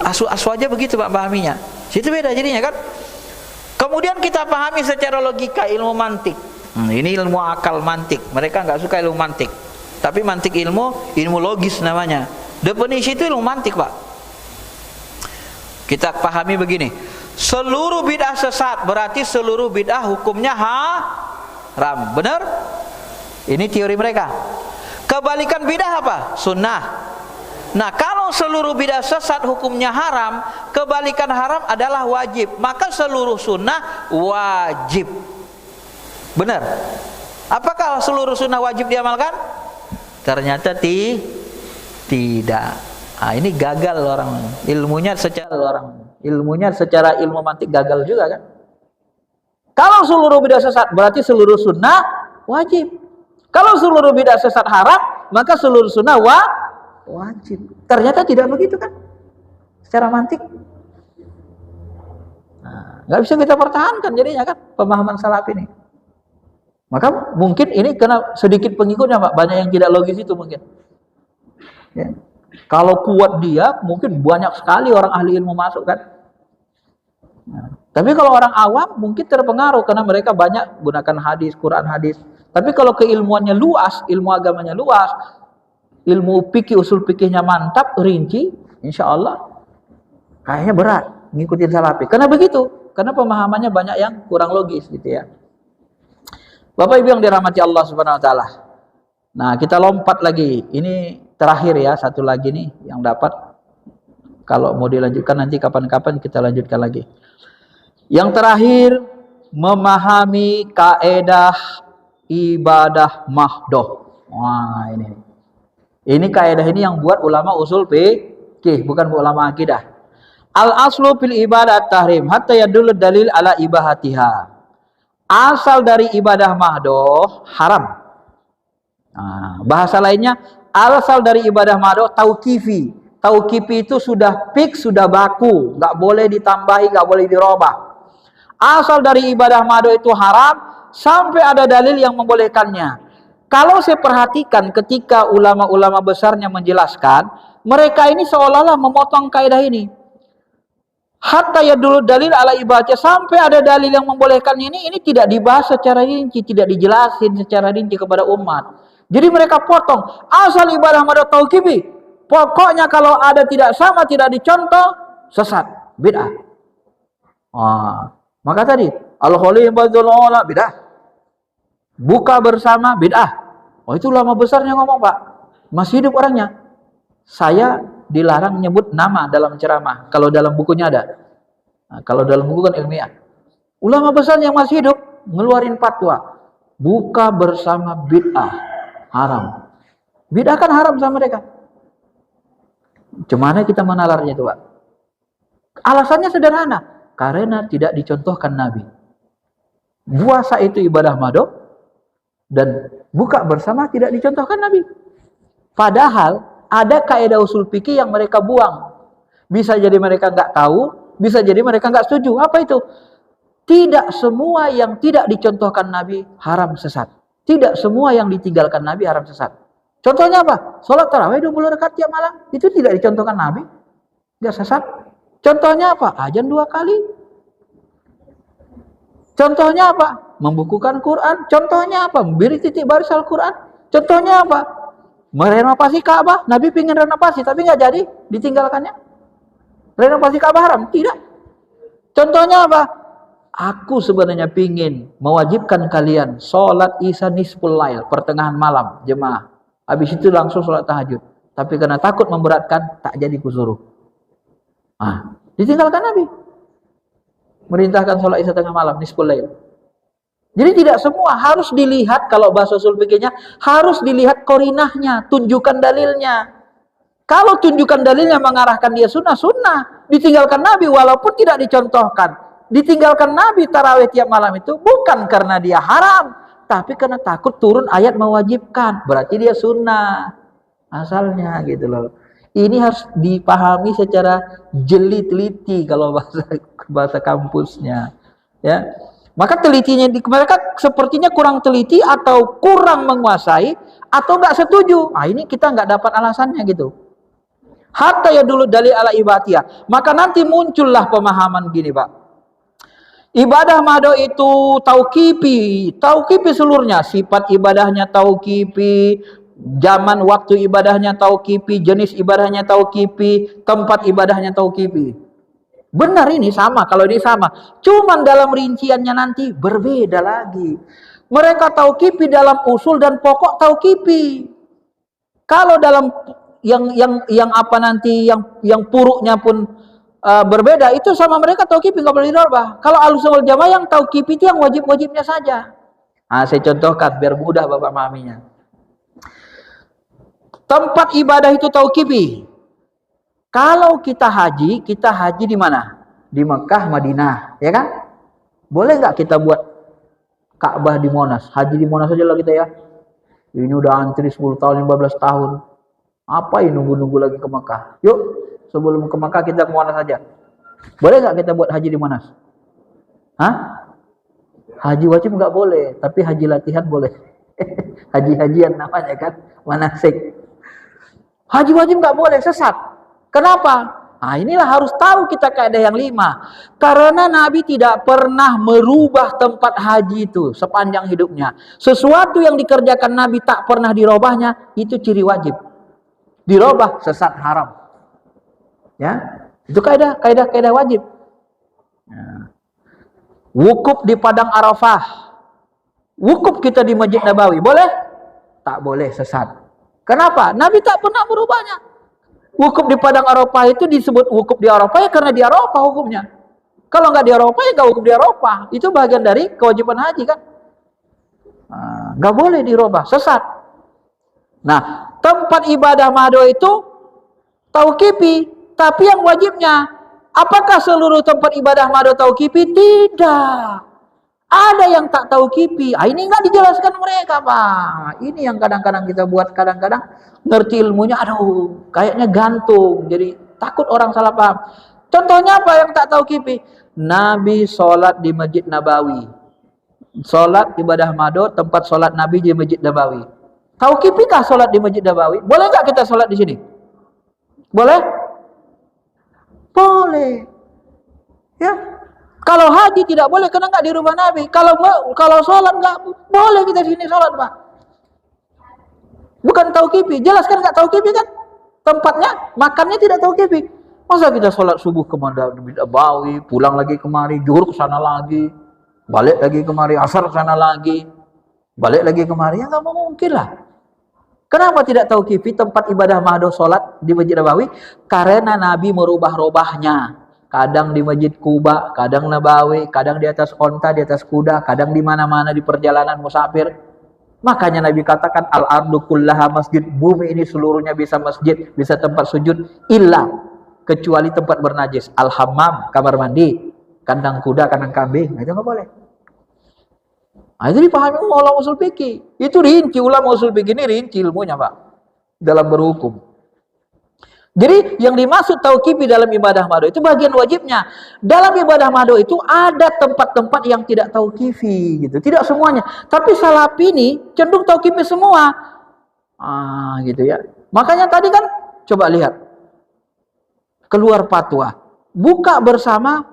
Asu aja begitu Pak pahaminya. Situ beda jadinya kan. Kemudian kita pahami secara logika, ilmu mantik. Ini ilmu akal mantik. Mereka nggak suka ilmu mantik. Tapi mantik ilmu logis namanya. Definisi itu ilmu mantik, Pak. Kita pahami begini. Seluruh bid'ah sesat, berarti seluruh bid'ah hukumnya haram. Benar? Ini teori mereka. Kebalikan bid'ah apa? Sunnah. Nah, kalau seluruh bid'ah sesat hukumnya haram, kebalikan haram adalah wajib. Maka seluruh sunnah wajib. Benar? Apakah seluruh sunnah wajib diamalkan? Ternyata tidak. Ini gagal orang. Ilmunya secara ilmu mantik gagal juga kan. Kalau seluruh bid'ah sesat berarti seluruh sunnah wajib. Kalau seluruh bid'ah sesat haram, maka seluruh sunnah wajib. Ternyata tidak begitu kan? Secara mantik. Nggak bisa kita pertahankan jadinya kan pemahaman salaf ini. Maka mungkin ini karena sedikit pengikutnya Pak, banyak yang tidak logis itu mungkin. Ya. Kalau kuat dia, mungkin banyak sekali orang ahli ilmu masuk kan. Nah, tapi kalau orang awam mungkin terpengaruh karena mereka banyak gunakan hadis, Quran hadis. Tapi kalau keilmuannya luas, ilmu agamanya luas, ilmu fikih, usul fikihnya mantap, rinci, insya Allah kayaknya berat ngikutin salafi. Karena begitu, karena pemahamannya banyak yang kurang logis gitu ya. Bapak Ibu yang dirahmati Allah Subhanahu wa taala. Nah, kita lompat lagi. Ini terakhir ya, satu lagi nih yang dapat. Kalau mau dilanjutkan nanti kapan-kapan kita lanjutkan lagi. Yang terakhir, memahami kaedah ibadah mahdoh. Wah, ini. Ini kaedah ini yang buat ulama usul fikih, bukan ulama akidah. Al aslu fil ibadah tahrim hatta yadullu dalil ala ibahatiha. Asal dari ibadah mahdoh haram. Nah, bahasa lainnya, asal dari ibadah mahdoh tauqifi. Tauqifi itu sudah fix, sudah baku, nggak boleh ditambahi, nggak boleh dirubah. Asal dari ibadah mahdoh itu haram sampai ada dalil yang membolehkannya. Kalau saya perhatikan ketika ulama-ulama besarnya menjelaskan, mereka ini seolah-olah memotong kaidah ini. Hatta ya dulu dalil ala ibadah, sampai ada dalil yang membolehkannya ini tidak dibahas secara rinci, tidak dijelasin secara rinci kepada umat. Jadi mereka potong asal ibadah mahdoh tauqifi. Pokoknya kalau ada tidak sama, tidak dicontoh, sesat, bid'ah. Maka tadi al-khalil badulullah bid'ah. Buka bersama bid'ah. Itu ulama besarnya ngomong Pak. Masih hidup orangnya. Saya dilarang menyebut nama dalam ceramah. Kalau dalam bukunya ada. Nah, kalau dalam buku kan ilmiah. Ulama besar yang masih hidup ngeluarin fatwa. Buka bersama bid'ah. Haram. Bid'ah kan haram sama mereka. Gimana kita menalarnya itu Pak? Alasannya sederhana. Karena tidak dicontohkan Nabi. Puasa itu ibadah mahdoh dan buka bersama tidak dicontohkan Nabi. Padahal ada kaidah usul fikih yang mereka buang. Bisa jadi mereka nggak tahu, bisa jadi mereka nggak setuju. Apa itu? Tidak semua yang tidak dicontohkan Nabi haram sesat. Tidak semua yang ditinggalkan Nabi haram sesat. Contohnya apa? Sholat tarawih 20 rakaat tiap malam. Itu tidak dicontohkan Nabi. Nggak sesat. Contohnya apa? Azan 2 kali. Contohnya apa? Membukukan Quran. Contohnya apa? Memberi titik baris Al-Quran. Contohnya apa? Merenovasi Ka'bah. Nabi ingin renovasi, tapi nggak jadi, ditinggalkannya. Renovasi Ka'bah haram? Tidak. Contohnya apa? Aku sebenarnya ingin mewajibkan kalian sholat isya nisful lail, pertengahan malam, jemaah. Habis itu langsung sholat tahajud. Tapi karena takut memberatkan, tak jadi kusuruh. Ditinggalkan Nabi. Merintahkan sholat isya tengah malam, nisful lail. Jadi tidak semua harus dilihat, kalau bahasa usul fikihnya harus dilihat korinahnya, tunjukkan dalilnya. Kalau tunjukkan dalilnya mengarahkan dia sunnah, sunnah. Ditinggalkan Nabi walaupun tidak dicontohkan. Ditinggalkan Nabi tarawih tiap malam itu bukan karena dia haram, tapi karena takut turun ayat mewajibkan. Berarti dia sunnah asalnya gitu loh. Ini harus dipahami secara jeli teliti kalau bahasa kampusnya, ya. Maka telitinya mereka sepertinya kurang teliti atau kurang menguasai atau nggak setuju. Ini kita nggak dapat alasannya gitu. Hatta ya dulu dalil ala ibadiyah. Maka nanti muncullah pemahaman gini Pak. Ibadah mahdoh itu tauqifi seluruhnya, sifat ibadahnya tauqifi, zaman waktu ibadahnya tauqifi, jenis ibadahnya tauqifi, tempat ibadahnya tauqifi. Benar ini sama, kalau ini sama. Cuman dalam rinciannya nanti berbeda lagi. Mereka tauqifi dalam usul dan pokok tauqifi. Kalau dalam yang apa nanti yang puruknya pun berbeda, itu sama mereka tauqifi nggak boleh dirubah. Kalau Ahlussunnah wal Jamaah yang tauqifi itu yang wajib-wajibnya saja. Saya contohkan biar mudah Bapak memahaminya. Tempat ibadah itu tauqifi. Kalau kita haji di mana? Di Mekah, Madinah, ya kan? Boleh nggak kita buat Ka'bah di Monas? Haji di Monas aja lah kita ya. Ini udah antri 10 tahun, 15 tahun. Apa ini nunggu-nunggu lagi ke Mekah? Yuk, sebelum ke Mekah kita ke Monas aja. Boleh nggak kita buat haji di Monas? Hah? Haji wajib nggak boleh, tapi haji latihan boleh. Haji-hajian namanya kan, manasik. Haji wajib nggak boleh, sesat. Kenapa? Nah, inilah harus tahu kita kaidah yang 5. Karena Nabi tidak pernah merubah tempat haji itu sepanjang hidupnya. Sesuatu yang dikerjakan Nabi tak pernah dirubahnya, itu ciri wajib. Dirubah sesat, haram. Ya, itu kaidah wajib. Ya. Wukuf di padang Arafah. Wukuf kita di Masjid Nabawi, boleh? Tak boleh, sesat. Kenapa? Nabi tak pernah merubahnya. Wukuf di padang Arafah itu disebut wukuf di Arafah ya karena di Arafah hukumnya. Kalau nggak di Arafah ya nggak wukuf di Arafah. Itu bagian dari kewajiban haji kan. Nggak boleh dirubah, sesat. Nah, tempat ibadah mado itu tauqifi, tapi yang wajibnya, apakah seluruh tempat ibadah mado tauqifi? Tidak. Ada yang tak tauqifi. Ini nggak dijelaskan mereka, Pak. Ini yang kadang-kadang kita buat, kadang-kadang ngerti ilmunya, aduh, kayaknya gantung. Jadi takut orang salah paham. Contohnya apa yang tak tauqifi? Nabi sholat di Masjid Nabawi. Sholat ibadah mado, tempat sholat Nabi di Masjid Nabawi. Tauqifi kah sholat di Masjid Nabawi? Boleh nggak kita sholat di sini? Boleh? Boleh. Ya. Kalau haji tidak boleh karena nggak dirubah Nabi. Kalau sholat nggak boleh kita sini sholat, Pak. Bukan tauqifi. Jelaskan nggak tauqifi kan? Tempatnya, makannya tidak tauqifi. Masa kita sholat subuh ke Nabawi, pulang lagi kemari, zuhur ke sana lagi, balik lagi kemari, asar ke sana lagi, balik lagi kemari, ya nggak mungkin lah. Kenapa tidak tauqifi tempat ibadah mahdoh sholat di Masjid Nabawi? Karena Nabi merubah-rubahnya. Kadang di Masjid Kuba, kadang Nabawi, kadang di atas onta, di atas kuda, kadang di mana-mana di perjalanan musafir. Makanya Nabi katakan al-ardu kullaha masjid, bumi ini seluruhnya bisa masjid, bisa tempat sujud, illa, kecuali tempat bernajis, al-hammam, kamar mandi, kandang kuda, kandang kambing, itu nggak boleh. Nah, itu dipahami ulama usul fikih. Itu rinci, ulama usul fikih ini rinci ilmunya, Pak, dalam berhukum. Jadi yang dimaksud tauqifi dalam ibadah mado itu bagian wajibnya. Dalam ibadah mado itu ada tempat-tempat yang tidak tauqifi gitu. Tidak semuanya. Tapi Salafi ini cenderung tauqifi semua. Gitu ya. Makanya tadi kan coba lihat. Keluar fatwa. Buka bersama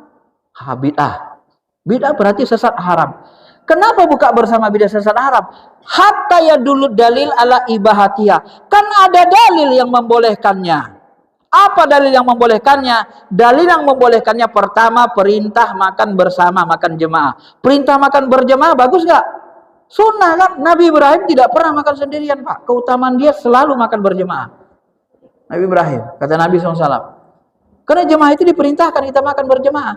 bid'ah. Bid'ah berarti sesat haram. Kenapa buka bersama bid'ah sesat haram? Hatta ya dulu dalil ala ibahatiyah. Kan ada dalil yang membolehkannya. Apa dalil yang membolehkannya? Dalil yang membolehkannya pertama perintah makan bersama, makan jemaah. Perintah makan berjemaah bagus nggak? Sunnah kan? Nabi Ibrahim tidak pernah makan sendirian, Pak. Keutamaan dia selalu makan berjemaah. Nabi Ibrahim, kata Nabi SAW. Karena jemaah itu diperintahkan kita makan berjemaah.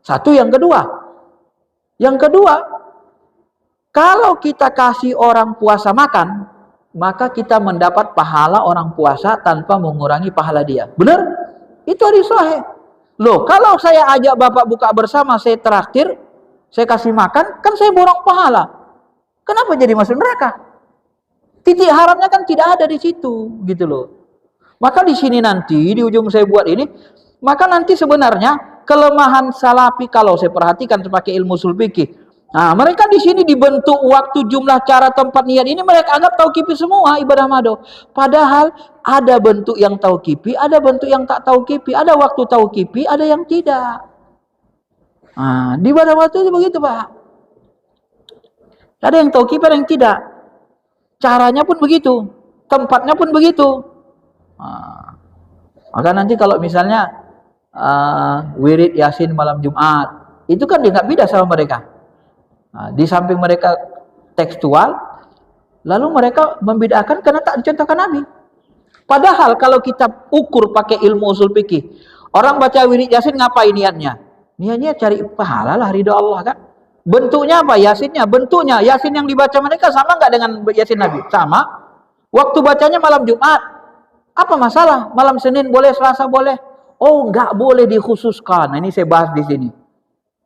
Satu, yang kedua. Yang kedua, kalau kita kasih orang puasa makan, maka kita mendapat pahala orang puasa tanpa mengurangi pahala dia. Benar? Itu hadis sahih. Loh, kalau saya ajak Bapak buka bersama, saya traktir, saya kasih makan, kan saya borong pahala. Kenapa jadi masuk neraka? Titik haramnya kan tidak ada di situ, gitu loh. Maka di sini nanti, di ujung saya buat ini, maka nanti sebenarnya kelemahan Salafi kalau saya perhatikan pakai ilmu usul fikih. Nah, mereka di sini dibentuk waktu, jumlah, cara, tempat, niat ini mereka anggap tauqifi semua ibadah mado. Padahal ada bentuk yang tauqifi, ada bentuk yang tak tauqifi, ada waktu tauqifi, ada yang tidak. Nah, di ibadah mado itu begitu, Pak. Ada yang tauqifi, ada yang tidak. Caranya pun begitu, tempatnya pun begitu. Nah, maka nanti kalau misalnya wirid Yasin malam Jumat, itu kan dia nggak beda sama mereka. Nah, di samping mereka tekstual, lalu mereka membid'ahkan karena tak dicontohkan Nabi. Padahal kalau kita ukur pakai ilmu usul fikih, orang baca wirid Yasin ngapain niatnya? Niatnya cari pahala lah, ridho Allah kan. Bentuknya apa? Yasinnya. Bentuknya Yasin yang dibaca mereka sama nggak dengan Yasin Nabi? Sama. Waktu bacanya malam Jumat. Apa masalah? Malam Senin boleh, Selasa boleh. Oh, nggak boleh dikhususkan. Nah, ini saya bahas di sini.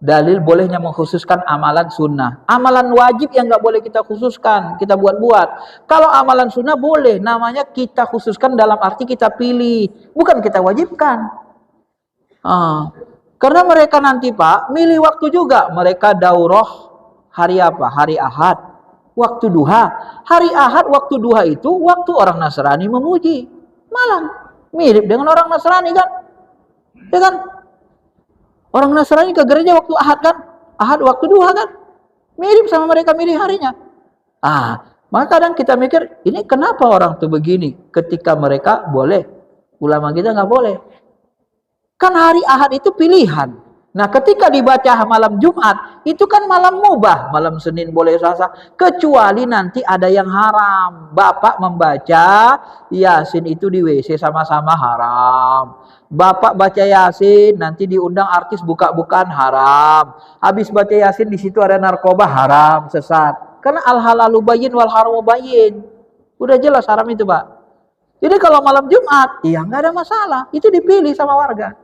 Dalil bolehnya mengkhususkan amalan sunnah. Amalan wajib yang nggak boleh kita khususkan, kita buat-buat. Kalau amalan sunnah boleh, namanya kita khususkan dalam arti kita pilih, bukan kita wajibkan. Karena mereka nanti Pak, milih waktu juga. Mereka daurah hari apa? Hari Ahad. Waktu duha. Hari Ahad waktu duha itu waktu orang Nasrani memuji malam. Mirip dengan orang Nasrani kan? Ya kan? Orang Nasrani ke gereja waktu Ahad kan? Ahad waktu duha kan? Mirip sama mereka milih harinya. Maka kadang kita mikir, ini kenapa orang tuh begini ketika mereka boleh, ulama kita nggak boleh. Kan hari Ahad itu pilihan. Nah, ketika dibaca malam Jumat, itu kan malam mubah, malam Senin boleh, Selasa, kecuali nanti ada yang haram. Bapak membaca Yasin itu di WC sama-sama haram. Bapak baca Yasin, nanti diundang artis buka-bukaan haram. Habis baca Yasin di situ ada narkoba haram, sesat. Karena al-halalu bayyin wal haramu bayyin. Udah jelas haram itu, Pak. Jadi kalau malam Jumat, ya nggak ada masalah. Itu dipilih sama warga.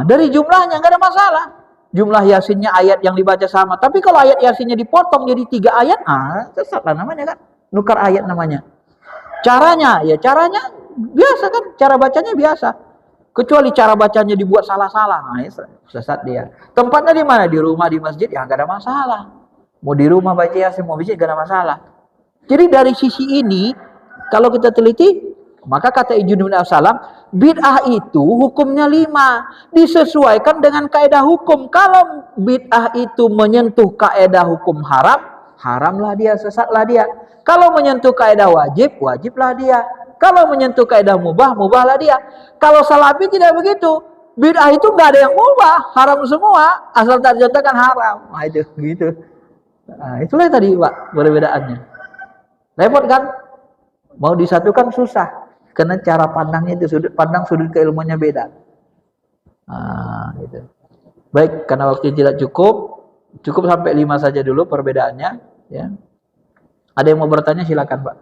Dari jumlahnya nggak ada masalah. Jumlah Yasinnya ayat yang dibaca sama. Tapi kalau ayat Yasinnya dipotong jadi 3 ayat, sesat lah namanya kan. Nukar ayat namanya. Caranya biasa kan, cara bacanya biasa. Kecuali cara bacanya dibuat salah-salah, sesat dia. Tempatnya di mana? Di rumah, di masjid, ya nggak ada masalah. Mau di rumah baca Yasin, mau masjid, nggak ada masalah. Jadi dari sisi ini, kalau kita teliti, maka kata Ijun bin Salam, bid'ah itu hukumnya 5, disesuaikan dengan kaidah hukum. Kalau bid'ah itu menyentuh kaidah hukum haram, haramlah dia, sesatlah dia. Kalau menyentuh kaidah wajib, wajiblah dia. Kalau menyentuh kaidah mubah, mubahlah dia. Kalau Salafi tidak begitu. Bid'ah itu nggak ada yang mubah, haram semua, asal tak dicontohkan haram. Itu gitu. Itulah tadi Pak perbedaannya. Repot kan? Mau disatukan susah. Karena cara pandangnya itu, sudut pandang, sudut keilmuannya beda. Gitu. Baik, karena waktu tidak cukup sampai 5 saja dulu perbedaannya. Ya. Ada yang mau bertanya silakan Pak.